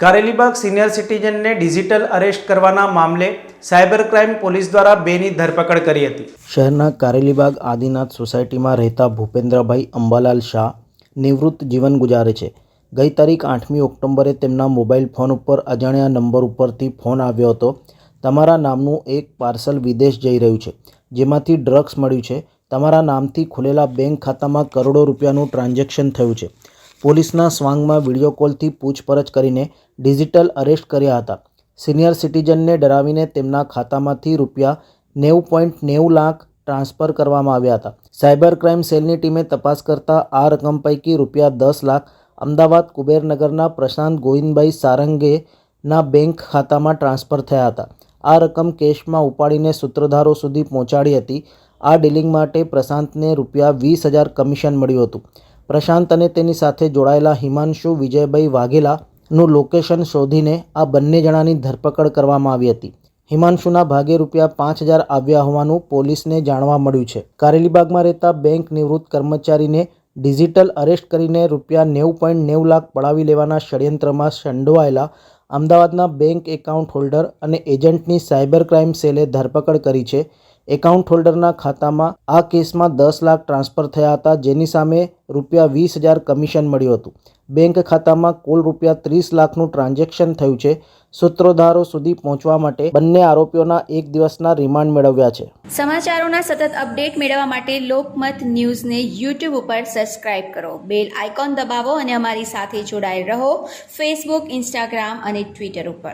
Karelibaug senior સિટીઝનને digital arrest કરવાના મામલે cyber crime police દ્વારા બેની ધરપકડ કરી હતી। શહેરના કારેલીબાગ આદિનાથ સોસાયટીમાં રહેતા ભૂપેન્દ્રભાઈ અંબાલાલ શાહ નિવૃત્ત જીવન ગુજારે છે। ગઈ તારીખ 8મી ઓક્ટોબરે તેમના મોબાઈલ ફોન ઉપર અજાણ્યા નંબર ઉપરથી ફોન આવ્યો હતો। તમારા નામનું એક પાર્સલ વિદેશ જઈ રહ્યું છે, જેમાંથી ડ્રગ્સ મળ્યું છે। તમારા નામથી ખુલેલા બેંક ખાતામાં કરોડો રૂપિયાનું ટ્રાન્ઝેક્શન થયું છે। પોલીસના સ્વાંગમાં વિડીયો કોલથી પૂછપરછ કરીને ડિજિટલ અરેસ્ટ કર્યા હતા। સિનિયર સિટીઝનને ડરાવીને તેમના ખાતામાંથી રૂપિયા 90.90 લાખ ટ્રાન્સફર કરવામાં આવ્યા હતા। સાયબર ક્રાઇમ સેલની ટીમે તપાસ કરતા આ રકમ પૈકી રૂપિયા 10 લાખ અમદાવાદ કુબેરનગરના પ્રશાંત ગોવિંદભાઈ સારંગેના બેંક ખાતામાં ટ્રાન્સફર થયા હતા। આ રકમ કેશમાં ઉપાડીને સૂત્રધારો સુધી પહોંચાડી હતી। આ ડીલિંગ માટે પ્રશાંતને રૂપિયા 20,000 કમિશન મળ્યું હતું। પ્રશાંત અને તેની સાથે જોડાયેલા હિમાંશુ વિજયભાઈ વાઘેલાનું લોકેશન શોધીને આ બંને જણાની ધરપકડ કરવામાં આવી હતી। હિમાંશુના ભાગે રૂપિયા 5,000 આવ્યા હોવાનું પોલીસને જાણવા મળ્યું છે। કારેલીબાગમાં રહેતા બેંક નિવૃત્ત કર્મચારીને ડિજિટલ અરેસ્ટ કરીને રૂપિયા 90.90 લાખ પડાવી લેવાના ષડયંત્રમાં સંડોવાયેલા અમદાવાદના બેંક એકાઉન્ટ હોલ્ડર અને એજન્ટની સાયબર ક્રાઇમ સેલે ધરપકડ કરી છે। એકાઉન્ટ હોલ્ડરના ખાતામાં આ કેસમાં 10 લાખ ટ્રાન્સફર થયા હતા, જેની સામે રૂપિયા 20,000 કમિશન મળ્યું હતું। બેંક ખાતામાં કુલ રૂપિયા 30 લાખનું ટ્રાન્ઝેક્શન થયું છે। સૂત્રધારો સુધી પહોંચવા માટે બંને આરોપીઓના એક દિવસના રિમાન્ડ મેળવ્યા છે। સમાચારોના સતત અપડેટ મેળવવા માટે લોકમત ન્યૂઝને યુટ્યુબ ઉપર સબસ્ક્રાઇબ કરો, બેલ આઇકોન દબાવો અને અમારી સાથે જોડાયેલ રહો ફેસબુક, ઇન્સ્ટાગ્રામ અને ટ્વિટર ઉપર।